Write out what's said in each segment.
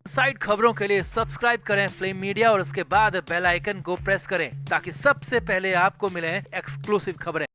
Side खबरों के लिए सब्सक्राइब करें फ्लेम मीडिया और उसके बाद बेल आइकन को प्रेस करें ताकि सबसे पहले आपको मिले एक्सक्लूसिव खबरें।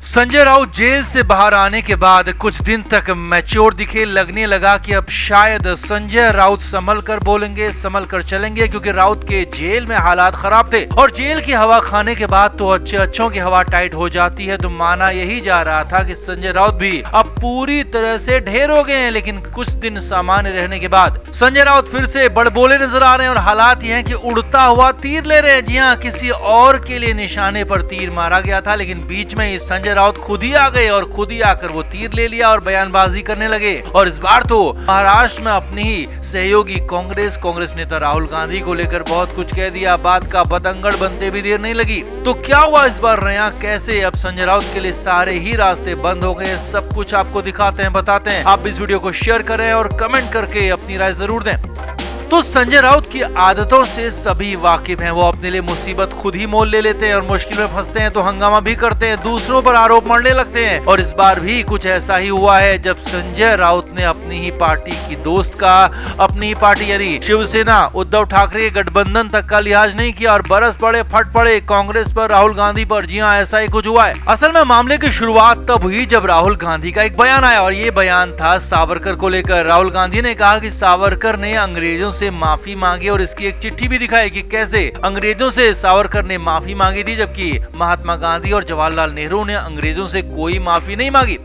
संजय राउत जेल से बाहर आने के बाद कुछ दिन तक मैच्योर दिखे। लगने लगा कि अब शायद संजय राउत संभल कर बोलेंगे, संभल कर चलेंगे, क्योंकि राउत के जेल में हालात खराब थे और जेल की हवा खाने के बाद तो अच्छों की हवा टाइट हो जाती है। तो माना यही जा रहा था कि संजय राउत भी अब पूरी तरह से ढेर हो गए हैं। लेकिन कुछ दिन सामान्य रहने के बाद संजय राउत फिर से बड़बोले नजर आ रहे हैं और हालात ये हैं कि उड़ता हुआ तीर ले रहे हैं। जी हाँ, किसी और के लिए निशाने पर तीर मारा गया था, लेकिन बीच में ही संजय राउत खुद ही आ गए और खुद ही आकर वो तीर ले लिया और बयानबाजी करने लगे। और इस बार तो महाराष्ट्र में अपनी ही सहयोगी कांग्रेस नेता राहुल गांधी को लेकर बहुत कुछ कह दिया। बात का बतंगड़ बनते भी देर नहीं लगी। तो क्या हुआ इस बार नया, कैसे अब संजय राउत के लिए सारे ही रास्ते बंद हो गए, सब कुछ आपको दिखाते हैं, बताते हैं। आप इस वीडियो को शेयर करें और कमेंट करके अपनी राय जरूर दें। तो संजय राउत की आदतों से सभी वाकिफ हैं। वो अपने लिए मुसीबत खुद ही मोल ले लेते हैं और मुश्किल में फंसते हैं तो हंगामा भी करते हैं, दूसरों पर आरोप मढ़ने लगते हैं। और इस बार भी कुछ ऐसा ही हुआ है जब संजय राउत ने अपनी ही पार्टी की दोस्त का, अपनी ही पार्टी यानी शिवसेना उद्धव ठाकरे के गठबंधन तक का लिहाज नहीं किया और बरस पड़े, फट पड़े कांग्रेस पर, राहुल गांधी पर। जी हाँ, ऐसा ही कुछ हुआ है। असल में मामले की शुरुआत तब हुई जब राहुल गांधी का एक बयान आया और ये बयान था सावरकर को लेकर। राहुल गांधी ने कहा कि सावरकर ने अंग्रेजों से माफी मांगी और इसकी एक चिट्ठी भी दिखाई कि कैसे अंग्रेजों से सावरकर ने माफी मांगी थी, जबकि महात्मा गांधी और जवाहरलाल नेहरू ने अंग्रेजों से कोई माफी नहीं मांगी।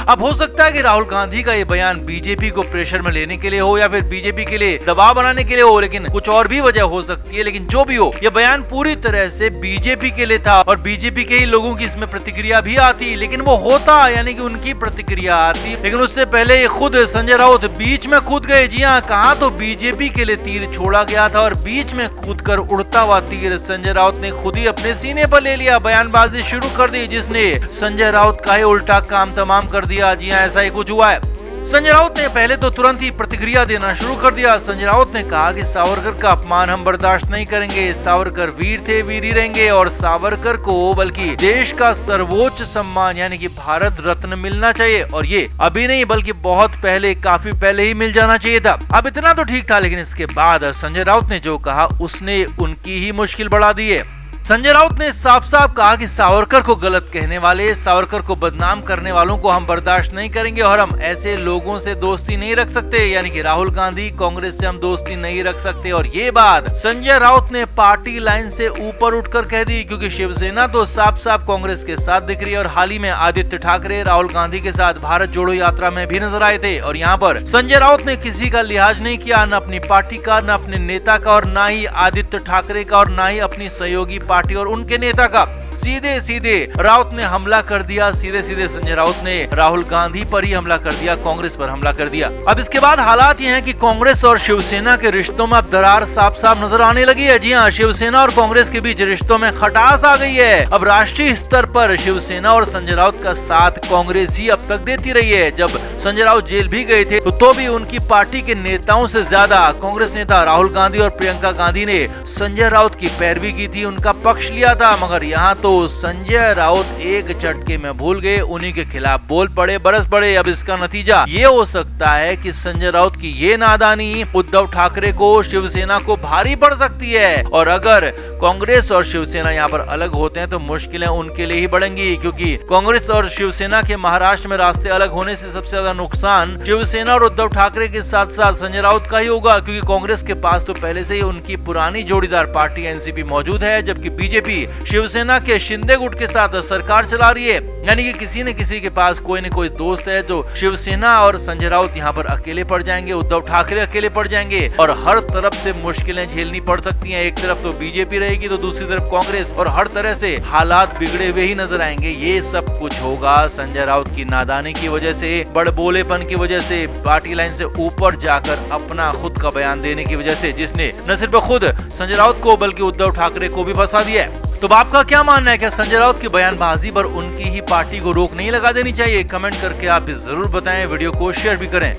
अब हो सकता है कि राहुल गांधी का ये बयान बीजेपी को प्रेशर में लेने के लिए हो या फिर बीजेपी के लिए दबाव बनाने के लिए हो, लेकिन कुछ और भी वजह हो सकती है। लेकिन जो भी हो, ये बयान पूरी तरह से बीजेपी के लिए था और बीजेपी के ही लोगों की इसमें प्रतिक्रिया भी आती, लेकिन वो होता यानी कि उनकी प्रतिक्रिया आती। लेकिन उससे पहले ये खुद संजय राउत बीच में कूद गए। जी हाँ, कहा तो बीजेपी के लिए तीर छोड़ा गया था और बीच में कूदकर उड़ता हुआ तीर संजय राउत ने खुद ही अपने सीने पर ले लिया, बयानबाजी शुरू कर दी, जिसने संजय राउत का ही उल्टा काम तमाम कर दिया। जी हां, ऐसा ही कुछ हुआ है। संजय राउत ने पहले तो तुरंत ही प्रतिक्रिया देना शुरू कर दिया। संजय राउत ने कहा कि सावरकर का अपमान हम बर्दाश्त नहीं करेंगे। सावरकर वीर थे, वीर ही रहेंगे और सावरकर को बल्कि देश का सर्वोच्च सम्मान यानी कि भारत रत्न मिलना चाहिए और ये अभी नहीं बल्कि बहुत पहले, काफी पहले ही मिल जाना चाहिए था। अब इतना तो ठीक था, लेकिन इसके बाद संजय राउत ने जो कहा उसने उनकी ही मुश्किल बढ़ा दी है। संजय राउत ने साफ साफ कहा कि सावरकर को गलत कहने वाले, सावरकर को बदनाम करने वालों को हम बर्दाश्त नहीं करेंगे और हम ऐसे लोगों से दोस्ती नहीं रख सकते, यानी कि राहुल गांधी, कांग्रेस से हम दोस्ती नहीं रख सकते। और ये बात संजय राउत ने पार्टी लाइन से ऊपर उठकर कह दी, क्योंकि शिवसेना तो साफ साफ कांग्रेस के साथ दिख रही है और हाल ही में आदित्य ठाकरे राहुल गांधी के साथ भारत जोड़ो यात्रा में भी नजर आए थे। और यहाँ पर संजय राउत ने किसी का लिहाज नहीं किया, न अपनी पार्टी का, न अपने नेता का और न ही आदित्य ठाकरे का और न ही अपनी सहयोगी पार्टी और उनके नेता का। सीधे सीधे राउत ने हमला कर दिया। सीधे सीधे संजय राउत ने राहुल गांधी पर ही हमला कर दिया, कांग्रेस पर हमला कर दिया। अब इसके बाद हालात ये हैं कि कांग्रेस और शिवसेना के रिश्तों में अब दरार साफ साफ नजर आने लगी है। जी हाँ, शिवसेना और कांग्रेस के बीच रिश्तों में खटास आ गई है। अब राष्ट्रीय स्तर पर शिवसेना और संजय राउत का साथ कांग्रेस ही अब तक देती रही है। जब संजय राउत जेल भी गए थे तो भी उनकी पार्टी के नेताओं से ज्यादा कांग्रेस नेता राहुल गांधी और प्रियंका गांधी ने संजय राउत की पैरवी की थी, उनका पक्ष लिया था। मगर यहाँ तो संजय राउत एक झटके में भूल गए, उन्हीं के खिलाफ बोल पड़े, बरस पड़े। अब इसका नतीजा ये हो सकता है कि संजय राउत की ये नादानी उद्धव ठाकरे को, शिवसेना को भारी पड़ सकती है। और अगर कांग्रेस और शिवसेना यहाँ पर अलग होते हैं तो मुश्किलें उनके लिए ही बढ़ेंगी, क्योंकि कांग्रेस और शिवसेना के महाराष्ट्र में रास्ते अलग होने से सबसे ज्यादा नुकसान शिवसेना और उद्धव ठाकरे के साथ साथ संजय राउत का ही होगा, क्योंकि कांग्रेस के पास तो पहले से ही उनकी पुरानी जोड़ीदार पार्टी एनसीपी मौजूद है, जबकि बीजेपी शिवसेना के शिंदे गुट के साथ सरकार चला रही है। यानी कि किसी न किसी के पास कोई न कोई दोस्त है। जो शिवसेना और संजय राउत यहाँ पर अकेले पड़ जाएंगे, उद्धव ठाकरे अकेले पड़ जाएंगे और हर तरफ से मुश्किलें झेलनी पड़ सकती हैं। एक तरफ तो बीजेपी रहेगी तो दूसरी तरफ कांग्रेस, और हर तरह से हालात बिगड़े हुए ही नजर आएंगे। ये सब कुछ होगा संजय राउत की नादानी की वजह से, बड़बोलेपन की वजह से, पार्टी लाइन से ऊपर जाकर अपना खुद का बयान देने की वजह से, जिसने न सिर्फ खुद संजय राउत को बल्कि उद्धव ठाकरे को भी फंसा दिया है। तो आपका क्या मानना है, क्या संजय राउत की बयानबाजी पर उनकी ही पार्टी को रोक नहीं लगा देनी चाहिए? कमेंट करके आप जरूर बताएं, वीडियो को शेयर भी करें।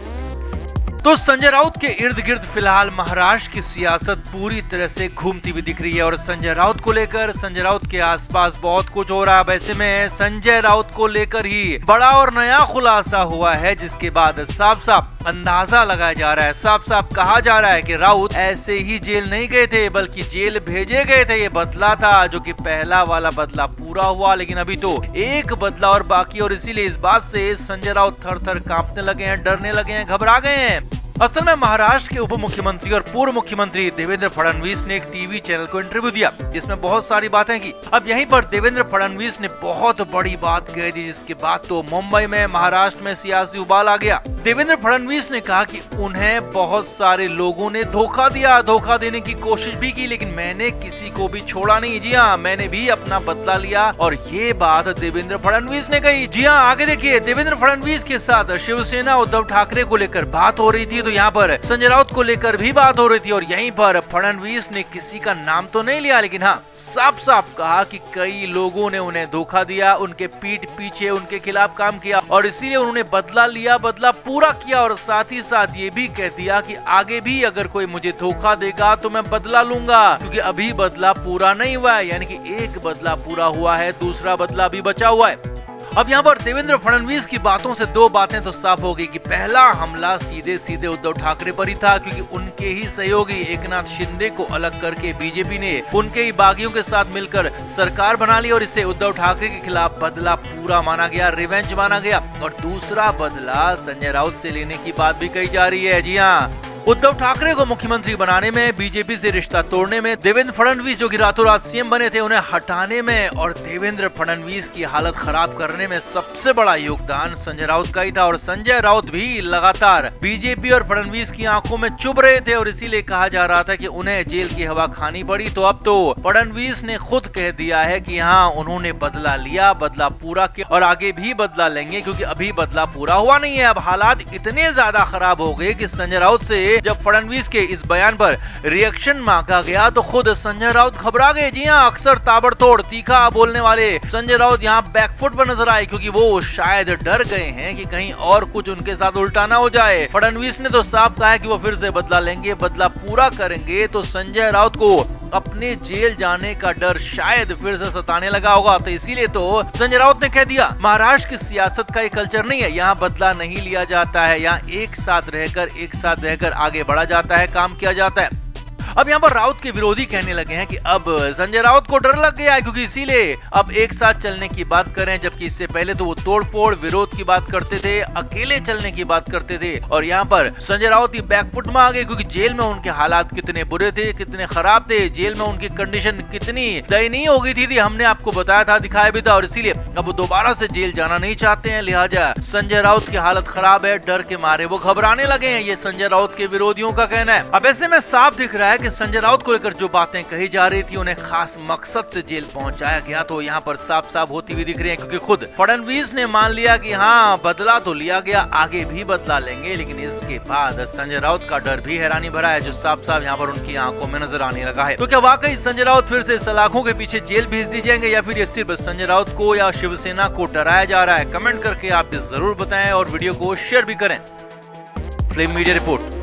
तो संजय राउत के इर्द गिर्द फिलहाल महाराष्ट्र की सियासत पूरी तरह से घूमती हुई दिख रही है और संजय राउत को लेकर, संजय राउत के आसपास बहुत कुछ हो रहा है। वैसे में संजय राउत को लेकर ही बड़ा और नया खुलासा हुआ है, जिसके बाद साफ साफ अंदाजा लगाया जा रहा है, साफ साफ कहा जा रहा है कि राउत ऐसे ही जेल नहीं गए थे, बल्कि जेल भेजे गए थे। ये बदला था, जो कि पहला वाला बदला पूरा हुआ, लेकिन अभी तो एक बदला और बाकी। और इसीलिए इस बात से संजय राउत थर थर कांपने लगे हैं, डरने लगे हैं, घबरा गए हैं। असल में महाराष्ट्र के उप मुख्यमंत्री और पूर्व मुख्यमंत्री देवेंद्र फडणवीस ने एक टीवी चैनल को इंटरव्यू दिया, जिसमें बहुत सारी बातें की। अब यहीं पर देवेंद्र फडणवीस ने बहुत बड़ी बात कह दी, जिसके बाद तो मुंबई में, महाराष्ट्र में सियासी उबाल आ गया। देवेंद्र फडणवीस ने कहा कि उन्हें बहुत सारे लोगों ने धोखा दिया, धोखा देने की कोशिश भी की, लेकिन मैंने किसी को भी छोड़ा नहीं। जी हाँ, मैंने भी अपना बदला लिया। और ये बात देवेंद्र फडणवीस ने कही। जी हाँ, आगे देखिए, देवेंद्र फडणवीस के साथ शिवसेना उद्धव ठाकरे को लेकर बात हो रही थी, तो यहाँ पर संजय राउत को लेकर भी बात हो रही थी। और यहीं पर फडणवीस ने किसी का नाम तो नहीं लिया, लेकिन हाँ, साफ साफ कहा कि कई लोगों ने उन्हें धोखा दिया, उनके पीठ पीछे उनके खिलाफ काम किया और इसीलिए उन्होंने बदला लिया, बदला पूरा किया। और साथ ही साथ ये भी कह दिया कि आगे भी अगर कोई मुझे धोखा देगा तो मैं बदला लूंगा, क्योंकि अभी बदला पूरा नहीं हुआ है। यानी कि एक बदला पूरा हुआ है, दूसरा बदला भी बचा हुआ है। अब यहाँ पर देवेंद्र फडणवीस की बातों से दो बातें तो साफ हो गई कि पहला हमला सीधे सीधे उद्धव ठाकरे पर ही था, क्योंकि उनके ही सहयोगी एकनाथ शिंदे को अलग करके बीजेपी ने उनके ही बागियों के साथ मिलकर सरकार बना ली और इससे उद्धव ठाकरे के खिलाफ बदला पूरा माना गया, रिवेंज माना गया। और दूसरा बदला संजय राउत से लेने की बात भी कही जा रही है। जी हाँ, उद्धव ठाकरे को मुख्यमंत्री बनाने में, बीजेपी से रिश्ता तोड़ने में, देवेंद्र फडणवीस जो कि रातों रात सीएम बने थे उन्हें हटाने में और देवेंद्र फडणवीस की हालत खराब करने में सबसे बड़ा योगदान संजय राउत का ही था। और संजय राउत भी लगातार बीजेपी और फडणवीस की आंखों में चुभ रहे थे और इसीलिए कहा जा रहा था कि उन्हें जेल की हवा खानी पड़ी। तो अब तो फडणवीस ने खुद कह दिया है कि हाँ, उन्होंने बदला लिया, बदला पूरा किया और आगे भी बदला लेंगे, क्योंकि अभी बदला पूरा हुआ नहीं है। अब हालात इतने ज्यादा खराब हो गए कि संजय राउत से जब फडणवीस के इस बयान पर रिएक्शन मांगा गया तो खुद संजय राउत घबरा गए। जी हाँ, अक्सर ताबड़तोड़ तीखा बोलने वाले संजय राउत यहाँ बैकफुट पर नजर आए, क्योंकि वो शायद डर गए हैं कि कहीं और कुछ उनके साथ उल्टा ना हो जाए। फडणवीस ने तो साफ कहा है कि वो फिर से बदला लेंगे, बदला पूरा करेंगे। तो संजय राउत को अपने जेल जाने का डर शायद फिर से सताने लगा होगा, तो इसीलिए तो संजय राउत ने कह दिया, महाराष्ट्र की सियासत का ये कल्चर नहीं है, यहाँ बदला नहीं लिया जाता है, यहाँ एक साथ रहकर आगे बढ़ा जाता है, काम किया जाता है। अब यहाँ पर राउत के विरोधी कहने लगे हैं कि अब संजय राउत को डर लग गया है, क्योंकि इसीलिए अब एक साथ चलने की बात करें, जबकि इससे पहले तो वो तोड़फोड़ विरोध की बात करते थे, अकेले चलने की बात करते थे। और यहाँ पर संजय राउत ही बैकफुट में आ गए, क्योंकि जेल में उनके हालात कितने बुरे थे, कितने खराब थे, जेल में उनकी कंडीशन कितनी दयनीय हो गई थी हमने आपको बताया था, दिखाया भी था। और इसीलिए अब वो दोबारा से जेल जाना नहीं चाहते हैं, लिहाजा संजय राउत की हालत खराब है, डर के मारे वो घबराने लगे हैं, ये संजय राउत के विरोधियों का कहना है। अब ऐसे में साफ दिख रहा है कि संजय राउत को लेकर जो बातें कही जा रही थी उन्हें खास मकसद से जेल पहुंचाया गया, तो यहाँ पर साफ साफ होती हुई दिख रही है, क्योंकि खुद फडणवीस ने मान लिया कि हाँ, बदला तो लिया गया, आगे भी बदला लेंगे। लेकिन इसके बाद संजय राउत का डर भी हैरानी भरा है, जो साफ साफ यहाँ पर उनकी आंखों में नजर आने लगा है। तो क्या वाकई संजय राउत फिर से सलाखों के पीछे जेल भेज दी जाएंगे, या फिर ये सिर्फ संजय राउत को या शिवसेना को डराया जा रहा है? कमेंट करके आप जरूर बताएं और वीडियो को शेयर भी करें। Flame media report.